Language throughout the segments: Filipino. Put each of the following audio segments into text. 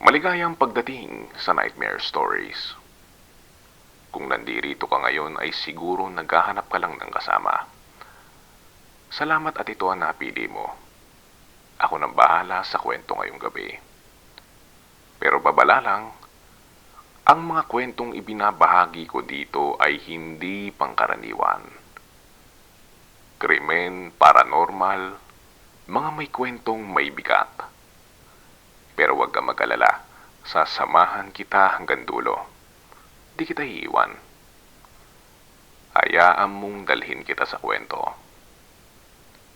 Maligayang pagdating sa Nightmare Stories. Kung nandirito ka ngayon ay siguro naghahanap ka lang ng kasama. Salamat at ito ang napili mo. Ako nang bahala sa kwento ngayong gabi. Pero babala lang, ang mga kwentong ibinabahagi ko dito ay hindi pangkaraniwan. Krimen, paranormal, mga may kwentong may bigat. Pero huwag ka mag-alala, sasamahan kita hanggang dulo. Di kita iiwan. Hayaan mong dalhin kita sa kwento.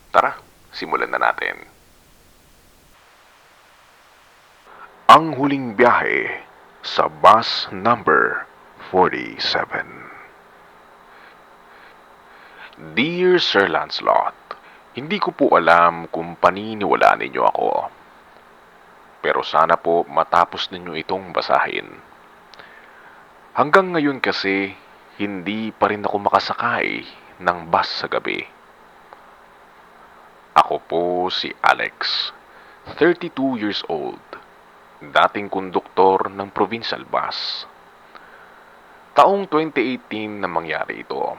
Tara, simulan na natin. Ang huling biyahe sa bus number 47. Dear Sir Lancelot, hindi ko po alam kung paniniwalaan ninyo ako. Pero sana po matapos ninyo itong basahin. Hanggang ngayon kasi, hindi pa rin ako makasakay ng bus sa gabi. Ako po si Alex, 32 years old, dating konduktor ng provincial bus. Taong 2018 na mangyari ito.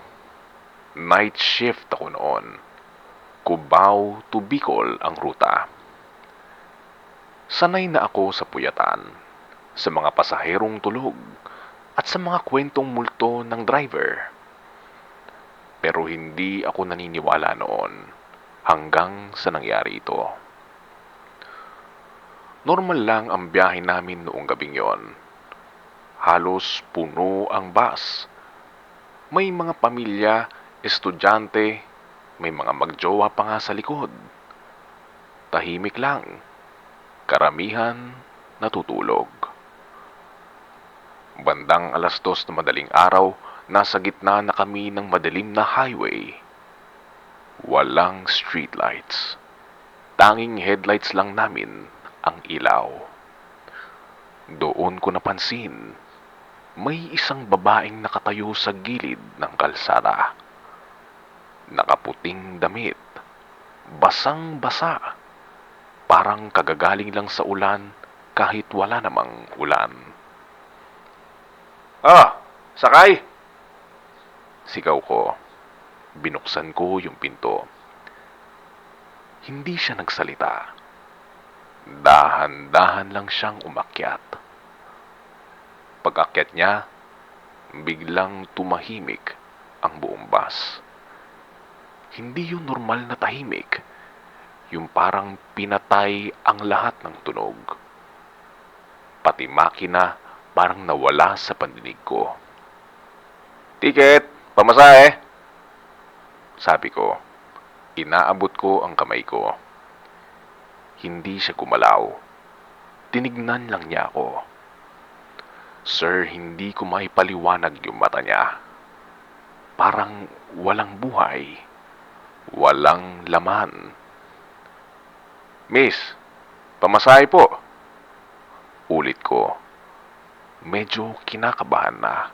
Night shift ako noon. Cubao to Bicol ang ruta. Sanay na ako sa puyatan, sa mga pasaherong tulog, at sa mga kwentong multo ng driver. Pero hindi ako naniniwala noon hanggang sa nangyari ito. Normal lang ang biyahe namin noong gabing yon. Halos puno ang bus. May mga pamilya, estudyante, may mga magjowa pa nga sa likod. Tahimik lang. Karamihan natutulog. Bandang 2:00 na madaling araw, nasa gitna na kami ng madilim na highway. Walang streetlights. Tanging headlights lang namin ang ilaw. Doon ko napansin, may isang babaeng nakatayo sa gilid ng kalsada. Nakaputing damit, basang-basa, parang kagagaling lang sa ulan kahit wala namang ulan. "Ah, sakay!" Sigaw ko. Binuksan ko yung pinto. Hindi siya nagsalita. Dahan-dahan lang siyang umakyat. Pag-akyat niya, biglang tumahimik ang buong bus. Hindi yung normal na tahimik. Yung parang pinatay ang lahat ng tunog. Pati makina parang nawala sa pandinig ko. "Ticket! Pamasahe!" Sabi ko. Inaabot ko ang kamay ko. Hindi siya gumalaw. Tinignan lang niya ako. Sir, hindi ko maipaliwanag yung mata niya. Parang walang buhay. Walang laman. "Miss, pamasahe po." Ulit ko. Medyo kinakabahan na.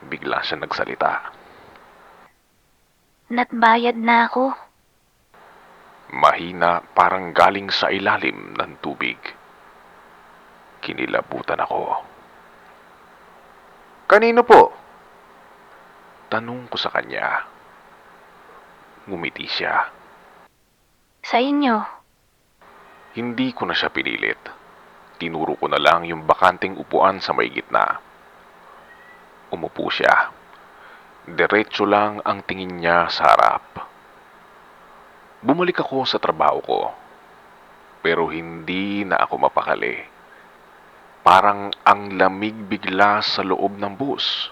Bigla siya nagsalita. Natbayad na ako. Mahina, parang galing sa ilalim ng tubig. Kinilabutan ako. "Kanino po?" Tanong ko sa kanya. Ngumiti siya. Sa inyo. Hindi ko na siya pinilit. Tinuro ko na lang yung bakanting upuan sa may gitna. Umupo siya. Diretso lang ang tingin niya sa harap. Bumalik ako sa trabaho ko. Pero hindi na ako mapakali. Parang ang lamig bigla sa loob ng bus.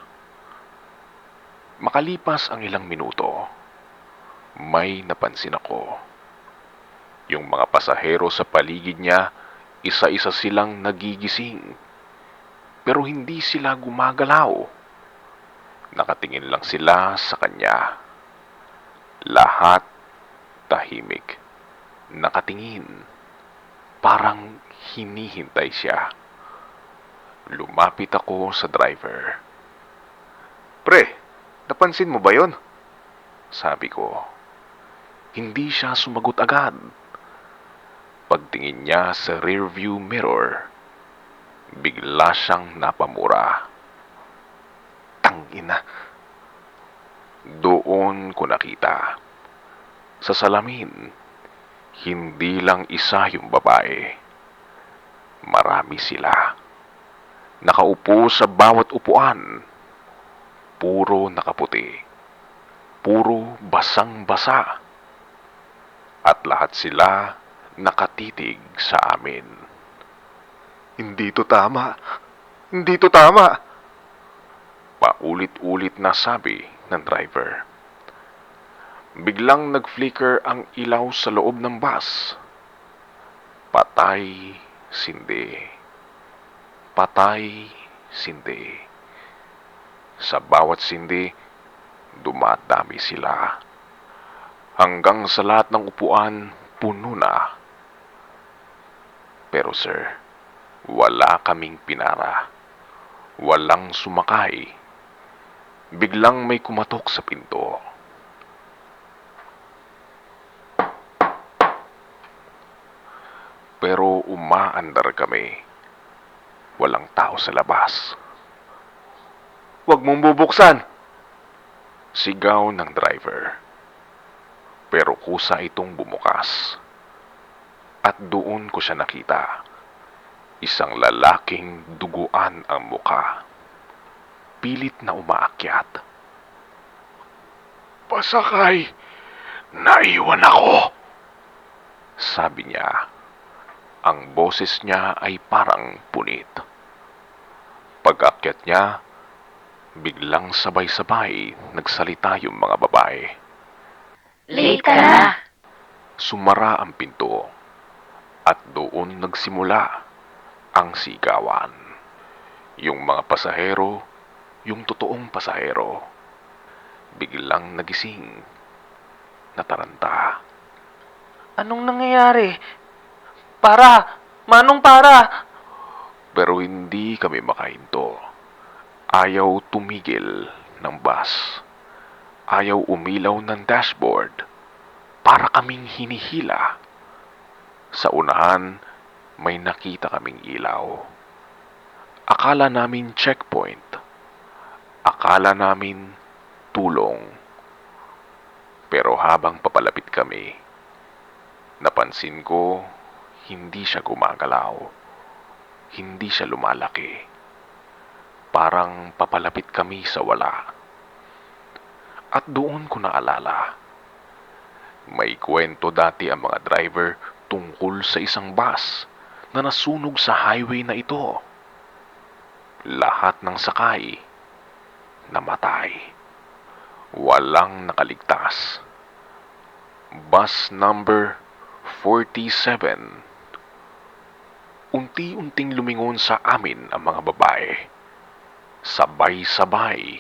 Makalipas ang ilang minuto, may napansin ako. Yung mga pasahero sa paligid niya, isa-isa silang nagigising. Pero hindi sila gumagalaw. Nakatingin lang sila sa kanya. Lahat tahimik. Nakatingin. Parang hinihintay siya. Lumapit ako sa driver. "Pre, napansin mo ba yon?" Sabi ko. Hindi siya sumagot agad. pagtingin niya sa rearview mirror, bigla siyang napamura. Tangina. Doon ko nakita. Sa salamin, hindi lang isa yung babae. Marami sila. Nakaupo sa bawat upuan. Puro nakaputi. Puro basang-basa. At lahat sila nakatitig sa amin. Hindi to tama. Hindi to tama. Paulit-ulit na sabi ng driver. Biglang nag-flicker ang ilaw sa loob ng bus. Patay, sindi. Patay, sindi. Sa bawat sindi, dumadami sila. Hanggang sa lahat ng upuan, puno na. Pero sir, wala kaming pinara. Walang sumakay. Biglang may kumatok sa pinto. Pero umaandar kami. Walang tao sa labas. Huwag mong bubuksan! Sigaw ng driver. Pero kusa itong bumukas. At doon ko siya nakita. Isang lalaking duguan ang muka. Pilit na umaakyat. Pasakay! Naiwan ako! Sabi niya. Ang boses niya ay parang punit. Pag-akyat niya, biglang sabay-sabay nagsalita yung mga babae. Late ka na. Sumara ang pinto at doon nagsimula ang sigawan. Yung mga pasahero, yung totoong pasahero, biglang nagising, nataranta. Anong nangyayari? Para! Manong para! Pero hindi kami makahinto. Ayaw tumigil ng bus. Ayaw umilaw ng dashboard. Para kaming hinihila. Sa unahan, may nakita kaming ilaw. Akala namin checkpoint. Akala namin tulong. Pero habang papalapit kami, napansin ko hindi siya gumagalaw. Hindi siya lumalaki. Parang papalapit kami sa wala. At doon ko naalala. May kwento dati ang mga driver tungkol sa isang bus na nasunog sa highway na ito. Lahat ng sakay namatay. Walang nakaligtas. Bus number 47. Unti-unting lumingon sa amin ang mga babae. Sabay-sabay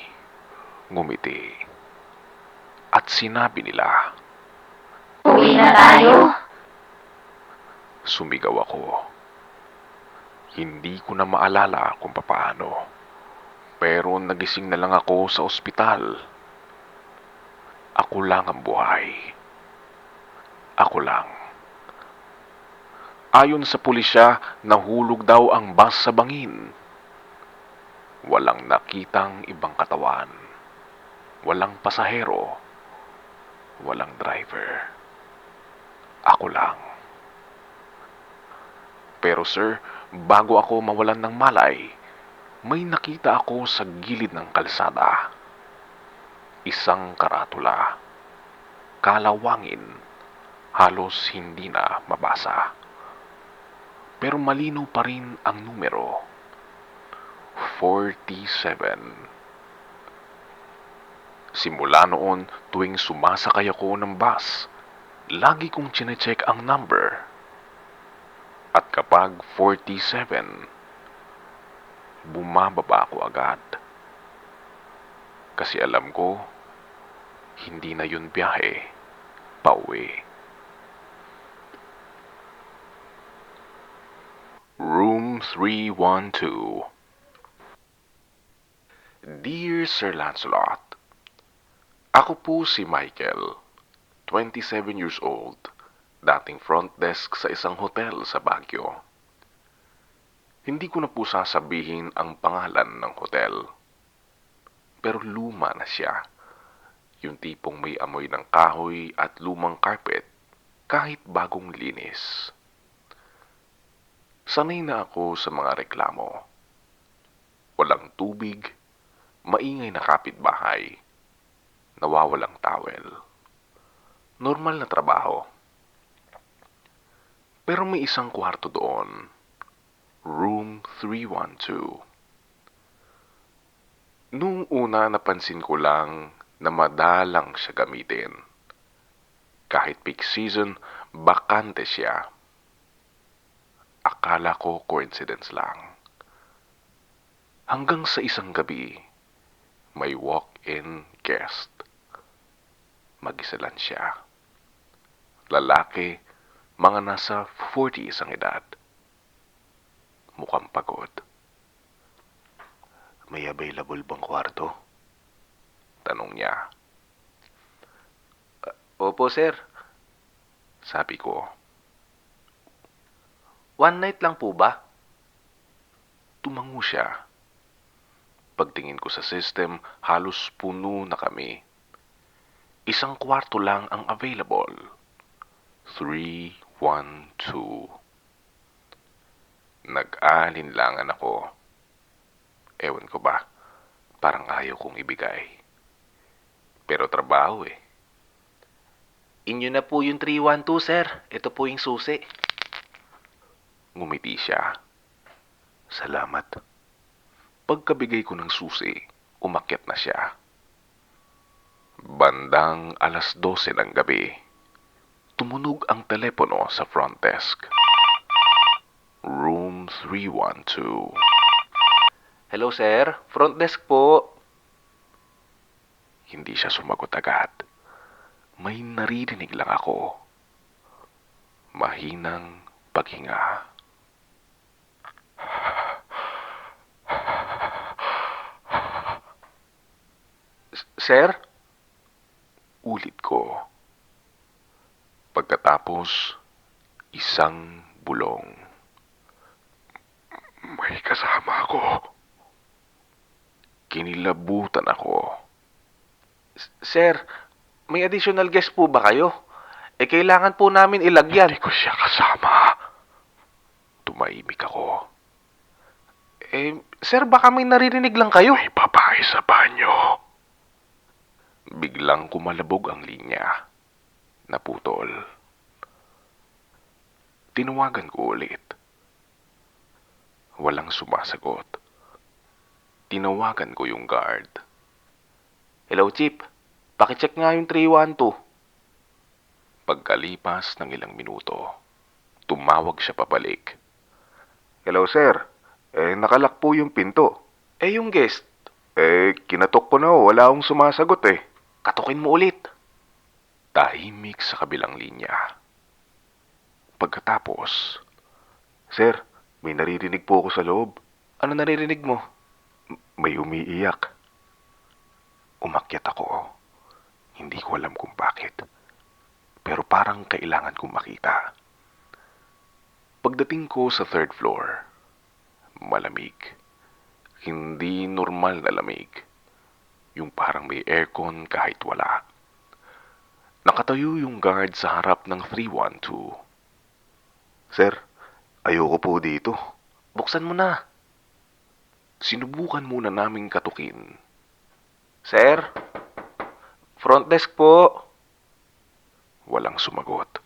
ngumiti. At sinabi nila, Uwi na tayo. sumigaw ako. Hindi ko na maalala kung papaano. Pero nagising na lang ako sa ospital. Ako lang ang buhay. Ako lang. Ayon sa pulisya, nahulog daw ang bus sa bangin. Walang nakitang ibang katawan. Walang pasahero. Walang driver. Ako lang. Pero sir, bago ako mawalan ng malay, may nakita ako sa gilid ng kalsada. Isang karatula. Kalawangin. Halos hindi na mabasa. Pero malinaw pa rin ang numero. 47. Simula noon, tuwing sumasakay ako ng bus, lagi kong chinecheck ang number. At kapag 47, bumababa ako agad. Kasi alam ko, hindi na yun biyahe, pauwi. Room 312. Dear Sir Lancelot, ako po si Michael, 27 years old, dating front desk sa isang hotel sa Baguio. Hindi ko na po sasabihin ang pangalan ng hotel. Pero luma na siya. Yung tipong may amoy ng kahoy at lumang carpet kahit bagong linis. Sanay na ako sa mga reklamo. Walang tubig, maingay na kapitbahay, nawawalang towel. Normal na trabaho. Pero may isang kwarto doon. Room 312. Nung una napansin ko lang na madalang siya gamitin. Kahit peak season, bakante siya. Akala ko coincidence lang. Hanggang sa isang gabi, may walk-in guest. Mag-isa lang siya. Lalaki, mga nasa 40s ang edad. Mukhang pagod. May available bang kwarto? Tanong niya. Opo, sir. Sabi ko. One night lang po ba? Tumango siya. Pagtingin ko sa system, halos puno na kami. Isang kwarto lang ang available. 312. Nag-alinlangan ako. Ewan ko ba, parang ayaw kong ibigay. Pero trabaho eh. Inyo na po yung 312, sir. Ito po yung susi. Ngumiti siya. Salamat. Pagkabigay ko ng susi, umakyat na siya. Bandang 12:00 ng gabi, tumunog ang telepono sa front desk. Room 312. Hello, sir. Front desk po. Hindi siya sumagot agad. May naririnig lang ako. Mahinang paghinga. Sir? Ulit ko. Pagkatapos, isang bulong. May kasama ako. Kinilabutan ako. Sir, may additional guest po ba kayo? Kailangan po namin ilagyan. Hindi ko siya kasama. Tumahimik ako. Sir, baka may naririnig lang kayo. May babae sa banyo. Biglang kumalabog ang linya. Naputol. Tinawagan ko ulit. Walang sumasagot. Tinawagan ko yung guard. Hello, Chief. Pakicheck nga yung 312. Pagkalipas ng ilang minuto, tumawag siya pabalik. Hello, sir. Nakalak po yung pinto. Yung guest, Kinatok ko na wala akong sumasagot eh. katukin mo ulit. Tahimik sa kabilang linya. Pagkatapos, Sir, may naririnig po ako sa loob. Ano naririnig mo? May umiiyak. umakyat ako. Hindi ko alam kung bakit. Pero parang kailangan kong makita. Pagdating ko sa third floor, malamig. Hindi normal na lamig. Yung parang may aircon kahit wala. Nakatayo yung guard sa harap ng 312. Sir, ayoko po dito. Buksan mo na. Sinubukan muna naming katukin. Sir, front desk po. Walang sumagot.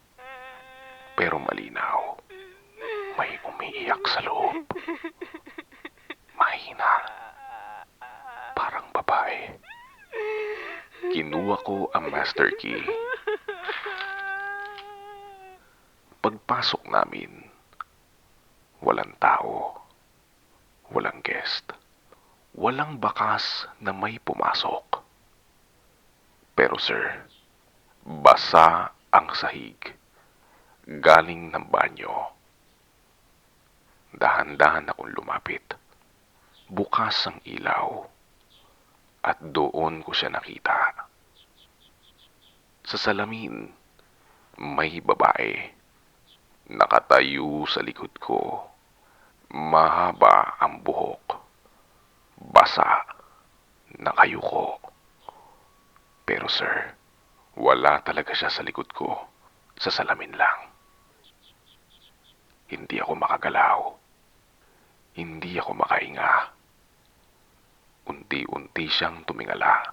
Pero malinaw. May umiiyak sa loob. Mahina. Parang babae. Kinuha ko ang master key. Pagpasok namin, walang tao. Walang guest. Walang bakas na may pumasok. Pero sir, basa ang sahig. Galing ng banyo. Dahan-dahan akong lumapit. Bukas ang ilaw. At doon ko siya nakita. Sa salamin, May babae. Nakatayo sa likod ko. Mahaba ang buhok. Basa. Nakayuko. Pero sir, wala talaga siya sa likod ko. Sa salamin lang. Hindi ako makagalaw. Hindi ako makahinga. Unti-unti siyang tumingala.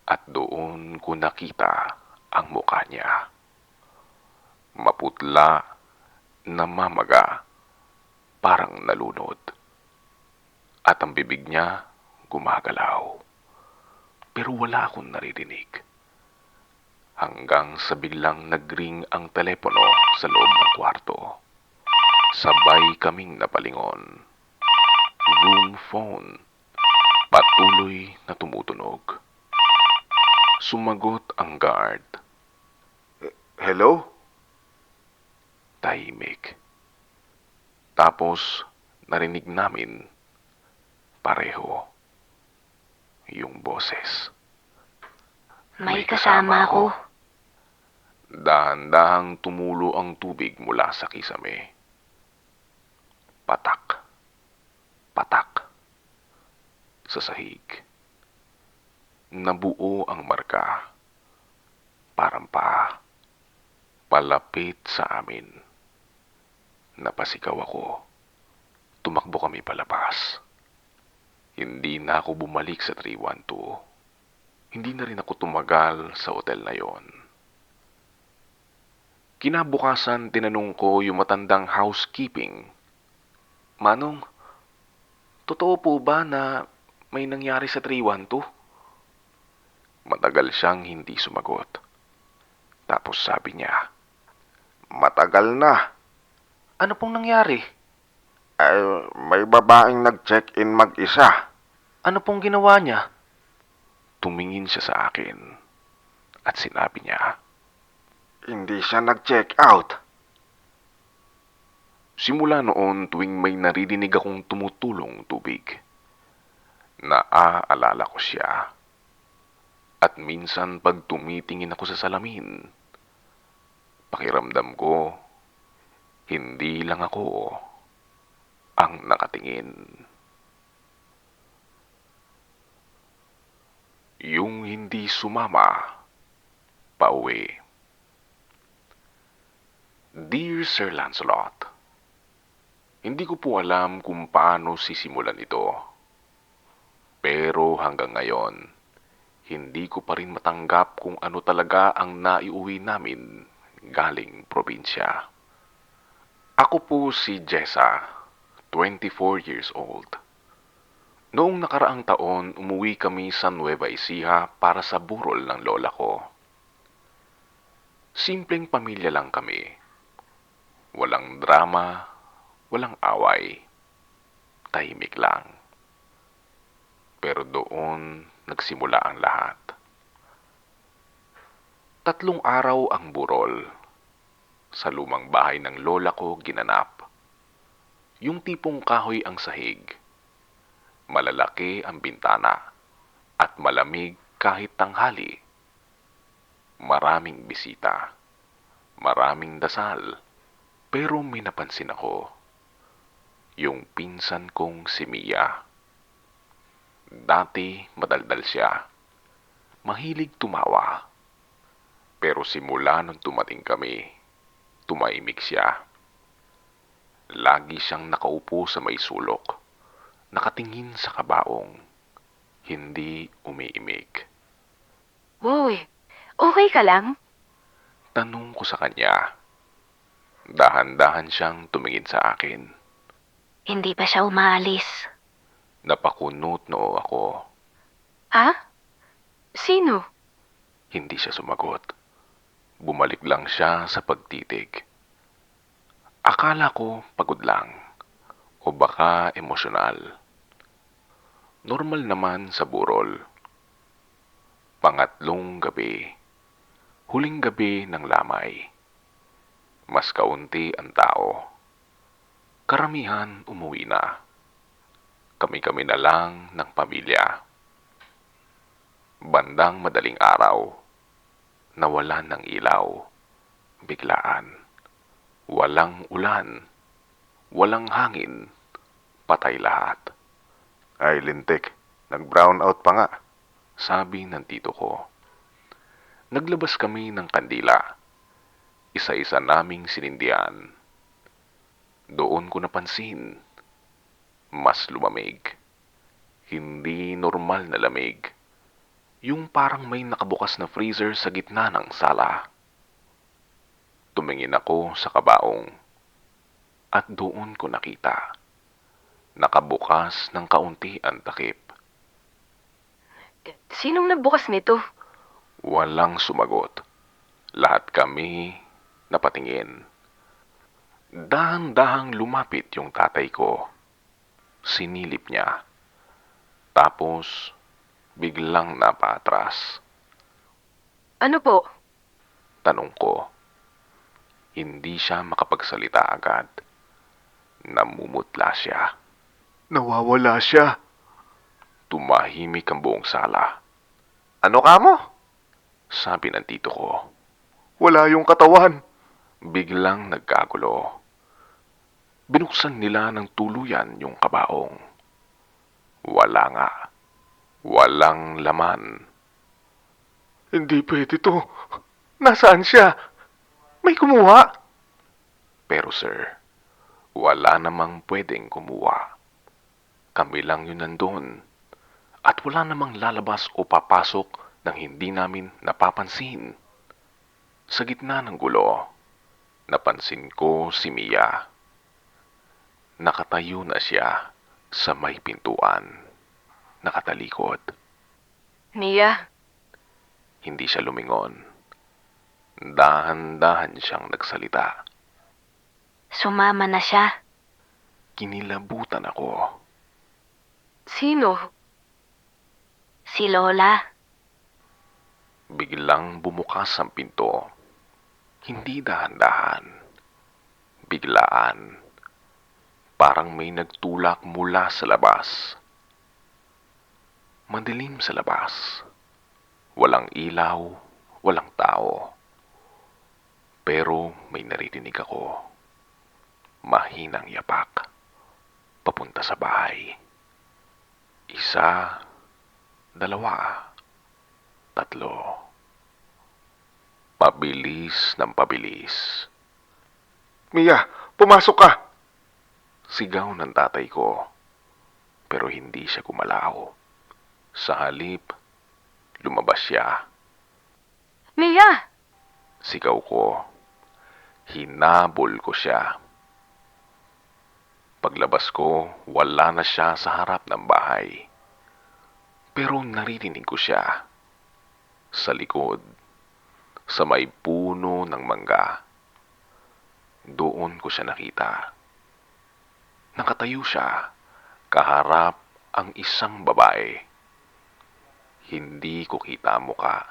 At doon ko nakita ang mukha niya. Maputla, namamaga, parang nalunod. At ang bibig niya gumagalaw. Pero wala akong naririnig. Hanggang sa biglang nagring ang telepono sa loob ng kwarto. Sabay kaming napalingon. Room phone. Patuloy na tumutunog. Sumagot ang guard. Hello? Tahimik. Tapos narinig namin pareho yung boses. May kasama ako. Dahan-dahang tumulo ang tubig mula sa kisame. Patak. Patak. Sa sahig. Nabuo ang marka. Parang pa. Palapit sa amin. Napasigaw ako. Tumakbo kami palabas. Hindi na ako bumalik sa 312. Hindi na rin ako tumagal sa hotel na yon. Kinabukasan, tinanong ko yung matandang housekeeping. Manong, totoo po ba na may nangyari sa 312? Matagal siyang hindi sumagot. Tapos sabi niya, Matagal na. Ano pong nangyari? Ay, may babaeng nag-check-in mag-isa. Ano pong ginawa niya? tumingin siya sa akin at sinabi niya, Hindi siya nag-check out. simula noon tuwing may naririnig akong tumutulong tubig, naaalala ko siya. At minsan pag tumitingin ako sa salamin, pakiramdam ko, hindi lang ako ang nakatingin. Yung hindi sumama, pauwi. Dear Sir Lancelot, hindi ko po alam kung paano sisimulan ito. Pero hanggang ngayon, hindi ko pa rin matanggap kung ano talaga ang naiuwi namin galing probinsya. Ako po si Jessa, 24 years old. Noong nakaraang taon, umuwi kami sa Nueva Ecija para sa burol ng lola ko. Simpleng pamilya lang kami. Walang drama, walang away. Tahimik lang. Pero doon nagsimula ang lahat. 3 araw ang burol. Sa lumang bahay ng lola ko ginanap. Yung tipong kahoy ang sahig. Malalaki ang bintana at malamig kahit tanghali. Maraming bisita. Maraming dasal. Pero may napansin ako. Yung pinsan kong si Mia. Dati madaldal siya. Mahilig tumawa. Pero simula nung tumating kami, tumahimik siya. Lagi siyang nakaupo sa may sulok. Nakatingin sa kabaong. Hindi umiimik. Woy, okay ka lang? Tanong ko sa kanya. Dahan-dahan siyang tumingin sa akin. Hindi pa siya umaalis. Napakunot noo ako. Ha? Sino? Hindi siya sumagot. Bumalik lang siya sa pagtitig. Akala ko pagod lang. O baka emosyonal. Normal naman sa burol. Pangatlong gabi. Huling gabi ng lamay. Mas kaunti ang tao. Karamihan umuwi na. Kami-kami na lang ng pamilya. Bandang madaling araw, nawalan ng ilaw. Biglaan. Walang ulan. Walang hangin. Patay lahat. Ay, lintik. Nag-brown out pa nga. Sabi ng tito ko. Naglabas kami ng kandila. Isa-isa naming sinindihan. Doon ko napansin. Mas lumamig. Hindi normal na lamig. Yung parang may nakabukas na freezer sa gitna ng sala. Tumingin ako sa kabaong. At doon ko nakita. Nakabukas ng kaunti ang takip. Sinong nagbukas nito? Walang sumagot. Lahat kami napatingin. Dahan-dahang lumapit yung tatay ko. Sinilip niya. Tapos, biglang napaatras. Ano po? Tanong ko. Hindi siya makapagsalita agad. Namumutla siya. Nawawala siya. Tumahimik ang buong sala. Ano ka mo? Sabi ng tito ko. Wala yung katawan. Biglang nagkagulo. Binuksan nila ng tuluyan yung kabaong. Wala nga. Walang laman. Hindi pwede to. Nasaan siya? May kumuha? Pero sir, wala namang pwedeng kumuha. Kami lang yun nandun. At wala namang lalabas o papasok nang hindi namin napapansin. Sa gitna ng gulo, napansin ko si Mia. Nakatayo na siya sa may pintuan. Nakatalikod. Mia, Hindi siya lumingon. Dahan-dahan siyang nagsalita. sumama na siya. Kinilabutan ako. Sino? Si Lola. Biglang bumukas ang pinto. Hindi dahan-dahan. Biglaan. Parang may nagtulak mula sa labas. Madilim sa labas. Walang ilaw, walang tao. Pero may naririnig ako. Mahinang yapak. Papunta sa bahay. Isa, dalawa, tatlo. Pabilis ng pabilis. Mia, pumasok ka. Sigaw ng tatay ko. Pero hindi siya gumalaw. Sa halip, lumabas siya. Mia! Sigaw ko. Hinabol ko siya. Paglabas ko, wala na siya sa harap ng bahay. Pero naririnig ko siya. Sa likod, sa may puno ng mangga. Doon ko siya nakita. Nakatayo siya, kaharap ang isang babae. Hindi ko kita ang muka.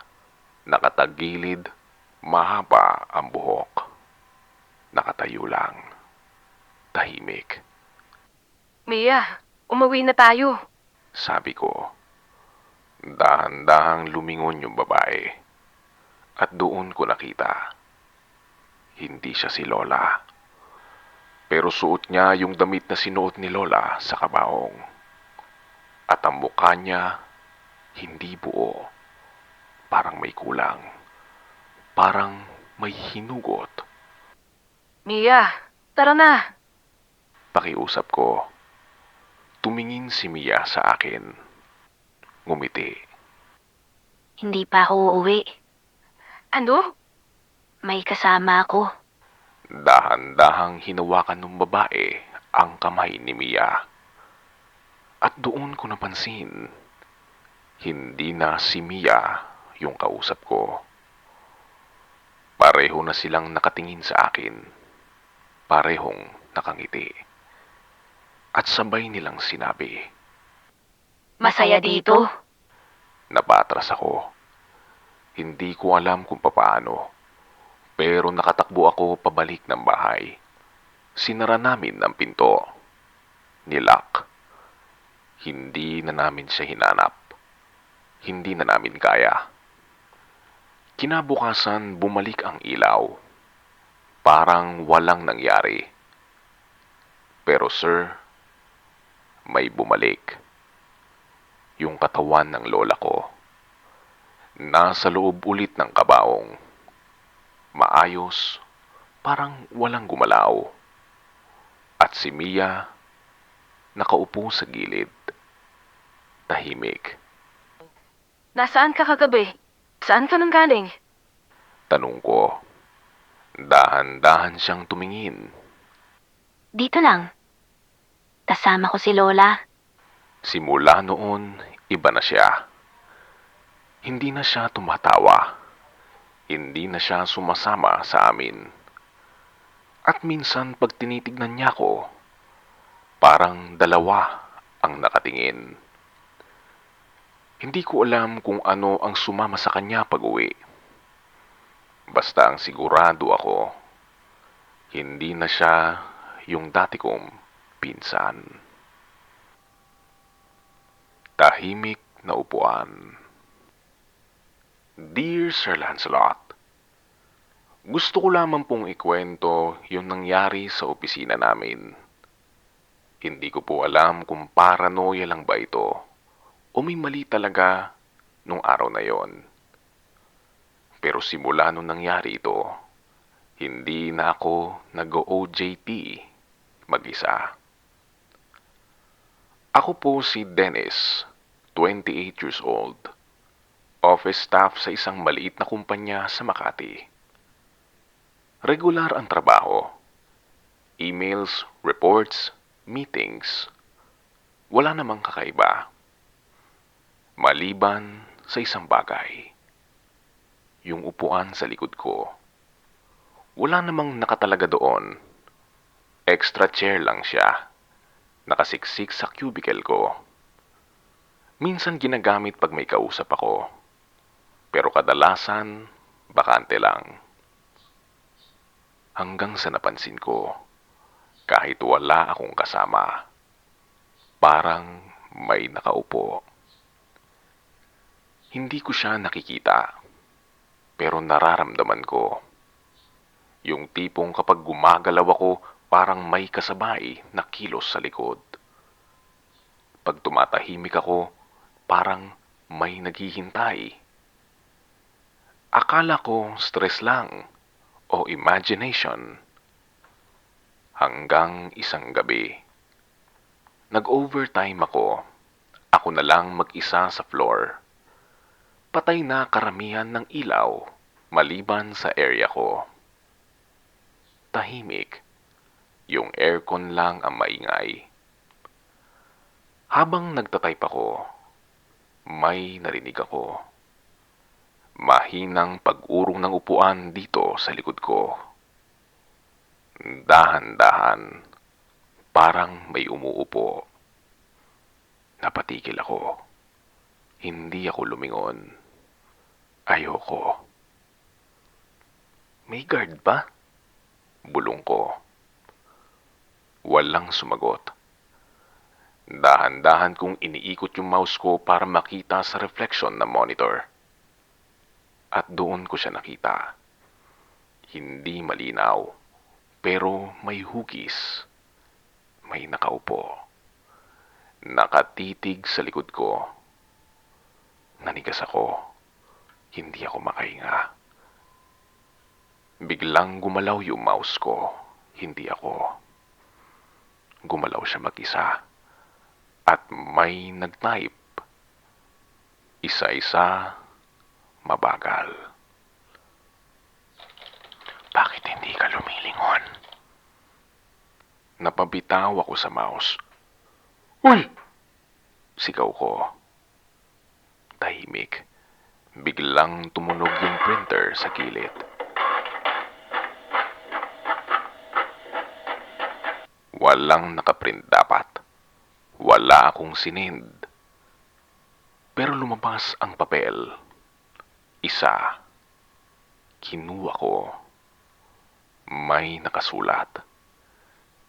Nakatagilid, mahaba ang buhok. Nakatayo lang. Tahimik. Mia, umuwi na tayo. Sabi ko. Dahan-dahang lumingon yung babae. At doon ko nakita. Hindi siya si Lola. Pero suot niya yung damit na sinuot ni Lola sa kabaong. At ang mukha niya, hindi buo. Parang may kulang. Parang may hinugot. Mia, tara na. Pakiusap ko. Tumingin si Mia sa akin. Ngumiti. Hindi pa ako uuwi. Ano? May kasama ako. Dahan-dahang hinawakan ng babae ang kamay ni Mia. At doon ko napansin, hindi na si Mia yung kausap ko. Pareho na silang nakatingin sa akin. Parehong nakangiti. At sabay nilang sinabi. Masaya dito. Napatras ako. Hindi ko alam kung papaano. Pero nakatakbo ako pabalik ng bahay. Sinara namin ang pinto. Nilak. Hindi na namin siya hinanap. Hindi na namin kaya. Kinabukasan bumalik ang ilaw. parang walang nangyari. Pero sir, may bumalik. Yung katawan ng lola ko. Nasa loob ulit ng kabaong. Maayos, parang walang gumalaw. At si Mia, nakaupo sa gilid. Tahimik. Nasaan ka kagabi? Saan ka nang galing? Tanong ko. Dahan-dahan siyang tumingin. Dito lang. Kasama ko si Lola. Simula noon, iba na siya. Hindi na siya tumatawa. Hindi na siya sumasama sa amin. At minsan pag tinitignan niya ko, parang dalawa ang nakatingin. Hindi ko alam kung ano ang sumama sa kanya pag-uwi. Basta ang sigurado ako, hindi na siya yung dati kong pinsan. Tahimik na upuan. Dear Sir Lancelot, gusto ko lamang pong ikwento yung nangyari sa opisina namin. Hindi ko po alam kung paranoia lang ba ito o may mali talaga nung araw na yon. Pero simula nung nangyari ito, hindi na ako nag-OJT mag-isa. Ako po si Dennis, 28 years old, office staff sa isang maliit na kumpanya sa Makati. Regular ang trabaho. Emails, reports, meetings. Wala namang kakaiba. Maliban sa isang bagay. Yung upuan sa likod ko. Wala namang nakatalaga doon. Extra chair lang siya. Nakasiksik sa cubicle ko. Minsan ginagamit pag may kausap ako. Pero kadalasan, bakante lang. Hanggang sa napansin ko, kahit wala akong kasama, parang may nakaupo. Hindi ko siya nakikita, pero nararamdaman ko. Yung tipong kapag gumagalaw ako, parang may kasabay na kilos sa likod. Pag tumatahimik ako, parang may naghihintay. Akala ko stress lang o imagination. Hanggang isang gabi. Nag-overtime ako. Ako na lang mag-isa sa floor. Patay na karamihan ng ilaw, maliban sa area ko. Tahimik. Yung aircon lang ang maingay. Habang nagtatype ako, may narinig ako. Mahinang pag-urong ng upuan dito sa likod ko. Dahan-dahan, parang may umuupo. Napatigil ako. Hindi ako lumingon. Ayoko. May guard ba? Bulong ko. Walang sumagot. Dahan-dahan kong iniikot yung mouse ko para makita sa reflection ng monitor. At doon ko siya nakita. Hindi malinaw, pero may hugis. May nakaupo. Nakatitig sa likod ko. Nanigas ako. Hindi ako makahinga. Biglang gumalaw yung mouse ko. Hindi ako. Gumalaw siya mag-isa. At may nag-type. Isa-isa, mabagal. Bakit hindi ka lumilingon? Napabitaw ako sa mouse. Uy! Sigaw ko. Tahimik. Biglang tumunog yung printer sa gilid. Walang nakaprint dapat. Wala akong sinend. Pero lumabas ang papel. Isa. Kinuha ko. May nakasulat.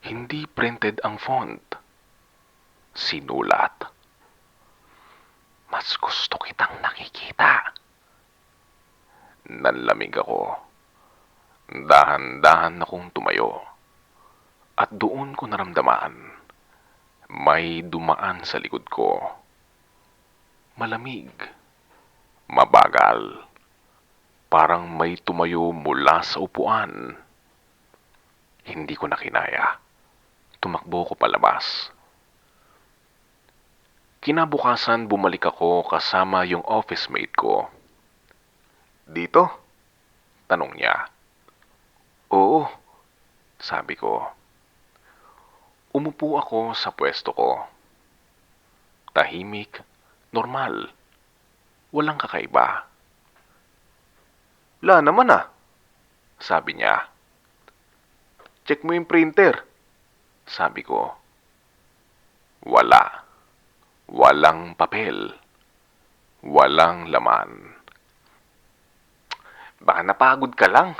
Hindi printed ang font. Sinulat. Mas gusto kitang nakikita. Nanlamig ako. Dahan-dahan akong tumayo at doon ko naramdaman may dumaan sa likod ko. Malamig, mabagal, parang may tumayo mula sa upuan. Hindi ko na kinaya. Tumakbo ko palabas. Kinabukasan bumalik ako kasama yung office mate ko. Dito? Tanong niya. Oo, sabi ko. Umupo ako sa pwesto ko. Tahimik, normal, walang kakaiba. Wala naman ah. Sabi niya. Check mo yung printer. Sabi ko. Wala. Walang papel. Walang laman. Baka napagod ka lang.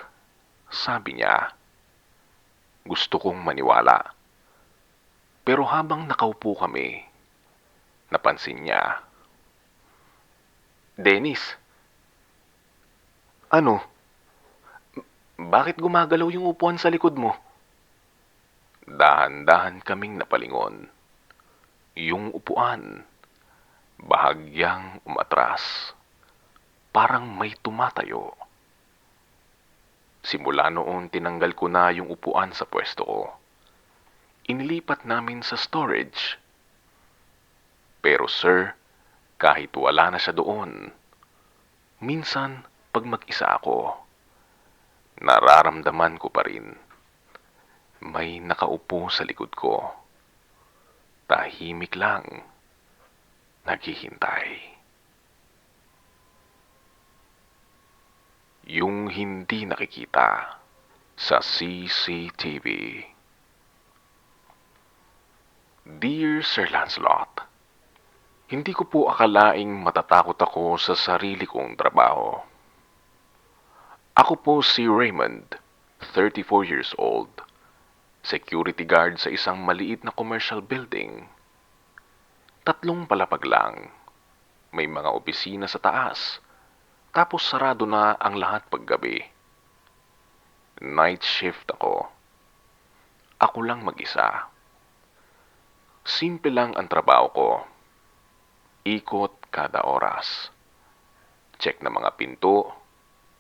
Sabi niya. Gusto kong maniwala. Pero habang nakaupo kami, napansin niya. Dennis, Ano? bakit gumagalaw yung upuan sa likod mo? Dahan-dahan kaming napalingon. Yung upuan, bahagyang umatras. Parang may tumatayo. Simula noon tinanggal ko na yung upuan sa pwesto ko. Inilipat namin sa storage. Pero sir, kahit wala na siya doon, minsan pag mag-isa ako, nararamdaman ko pa rin. May nakaupo sa likod ko. Tahimik lang, naghihintay. Yung hindi nakikita sa CCTV. Dear Sir Lancelot, hindi ko po akalaing matatakot ako sa sarili kong trabaho. Ako po si Raymond, 34 years old, security guard sa isang maliit na commercial building. 3 palapag lang, may mga opisina sa taas, tapos sarado na ang lahat paggabi. Night shift ako. Ako lang mag-isa. Simple lang ang trabaho ko. Ikot kada oras. Check na mga pinto,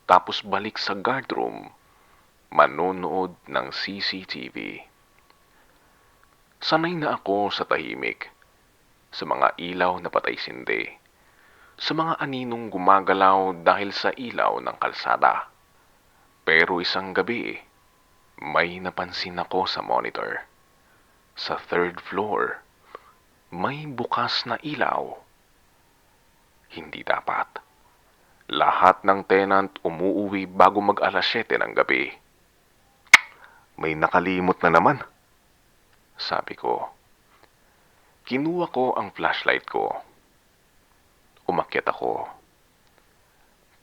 tapos balik sa guard room, manonood ng CCTV. Sanay na ako sa tahimik, sa mga ilaw na patay-sindi, sa mga aninong gumagalaw dahil sa ilaw ng kalsada. Pero isang gabi, may napansin ako sa monitor. Sa 3rd floor, may bukas na ilaw. Hindi dapat. Lahat ng tenant umuuwi bago mag-alas 7 ng gabi. May nakalimot na naman. Sabi ko. Kinuha ko ang flashlight ko. Umakyat ako.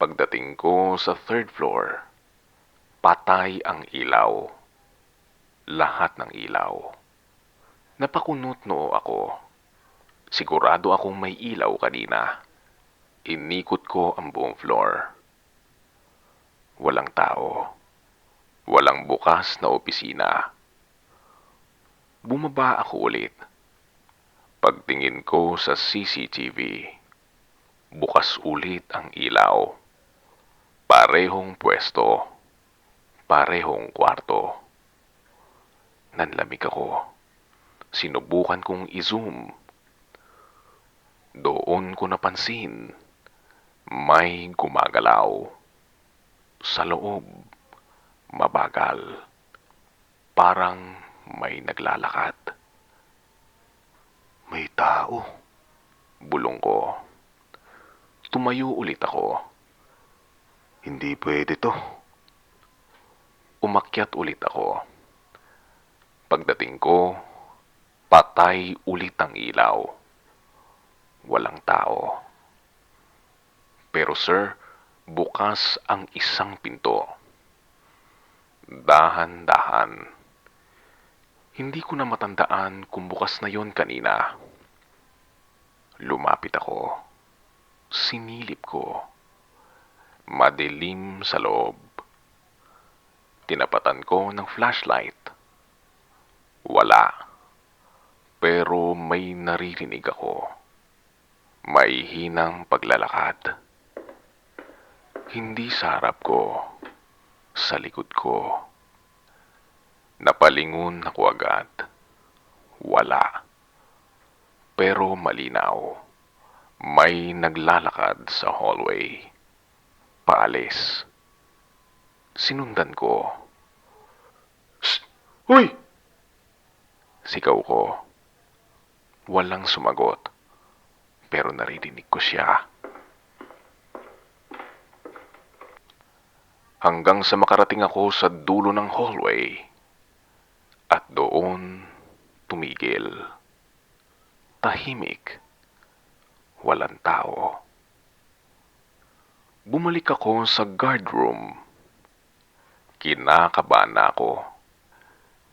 Pagdating ko sa 3rd floor, patay ang ilaw. Lahat ng ilaw. Napakunot noo ako. Sigurado akong may ilaw kanina. Inikot ko ang buong floor. Walang tao. Walang bukas na opisina. Bumaba ako ulit. Pagtingin ko sa CCTV, bukas ulit ang ilaw. Parehong pwesto. Parehong kwarto. Nanlamig ako. Sinubukan kong i-zoom. Doon ko napansin, may gumagalaw. Sa loob, mabagal. Parang may naglalakad. May tao. Bulong ko. Tumayo ulit ako. Hindi pwede to. Umakyat ulit ako. Pagdating ko, patay ulit ang ilaw. Walang tao. Pero sir, bukas ang isang pinto. Dahan-dahan. Hindi ko na matandaan kung bukas na yon kanina. Lumapit ako. Sinilip ko. Madilim sa loob. Tinapatan ko ng flashlight. Wala. Pero may naririnig ako. May hinang paglalakad. Hindi sa harap ko, sa likod ko. Napalingon ako agad. Wala. Pero malinaw. May naglalakad sa hallway. Paalis. Sinundan ko. Shh! Hoy! Sigaw ko. Walang sumagot. Pero naririnig ko siya. Hanggang sa makarating ako sa dulo ng hallway. At doon tumigil. Tahimik. Walang tao. Bumalik ako sa guard room. Kinakabahan ako.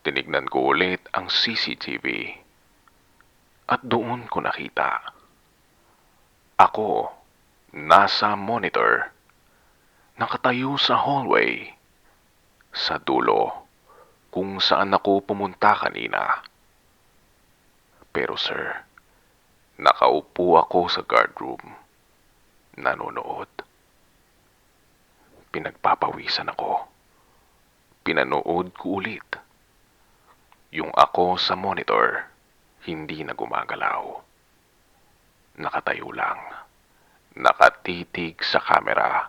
Tinignan ko ulit ang CCTV. At doon ko nakita. Ako, nasa monitor. Nakatayo sa hallway. Sa dulo, kung saan ako pumunta kanina. Pero sir, nakaupo ako sa guard room. Nanonood. Pinagpapawisan ako. Pinanood ko ulit. Yung ako sa monitor, hindi na gumagalaw. Nakatayo lang. Nakatitig sa kamera.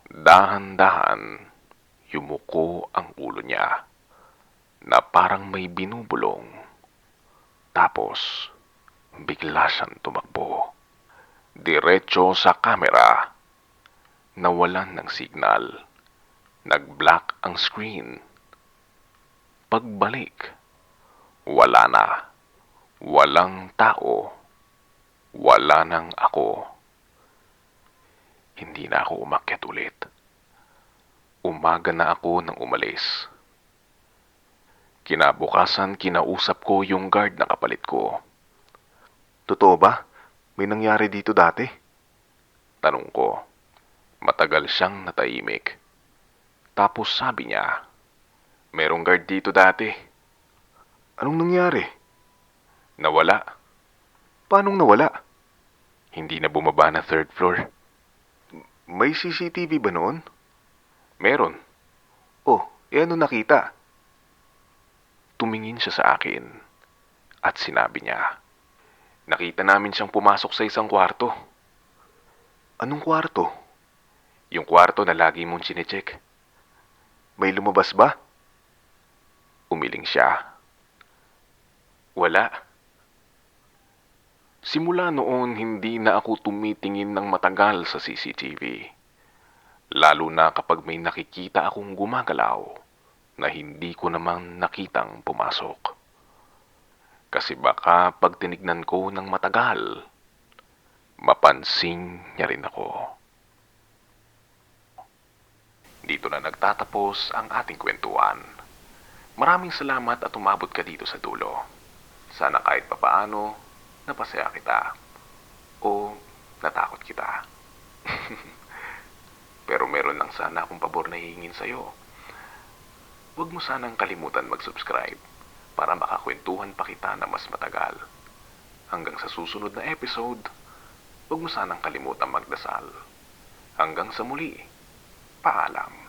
Dahan-dahan, yumuko ang ulo niya na parang may binubulong. Tapos, bigla siyang tumakbo. Diretso sa kamera. Nawalan ng signal. Nag-black ang screen. Pagbalik, wala na. Walang tao. Wala nang ako. Hindi na ako umakyat ulit. Umaga na ako nang umalis. Kinabukasan, kinausap ko yung guard na kapalit ko. Totoo ba? May nangyari dito dati? Tanong ko. Matagal siyang natahimik. Tapos sabi niya, merong guard dito dati. Anong nangyari? Nawala. Paanong nawala? Hindi na bumaba na third floor. May CCTV ba noon? Meron. Oh, ano nakita? Tumingin siya sa akin at sinabi niya, nakita namin siyang pumasok sa isang kwarto. Anong kwarto? Yung kwarto na lagi mong chinecheck. May lumabas ba? Umiling siya. Wala. Simula noon, hindi na ako tumitingin ng matagal sa CCTV. Lalo na kapag may nakikita akong gumagalaw na hindi ko naman nakitang pumasok. Kasi baka pag tinignan ko ng matagal, mapansin niya rin ako. Dito na nagtatapos ang ating kwentuhan. Maraming salamat at umabot ka dito sa dulo. Sana kahit papaano, napasaya kita. O natakot kita. Pero meron lang sana akong pabor na hihingin sa'yo. Huwag mo sanang kalimutan mag-subscribe para makakwentuhan pa kita na mas matagal. Hanggang sa susunod na episode, huwag mo sanang kalimutan magdasal. Hanggang sa muli, paalam.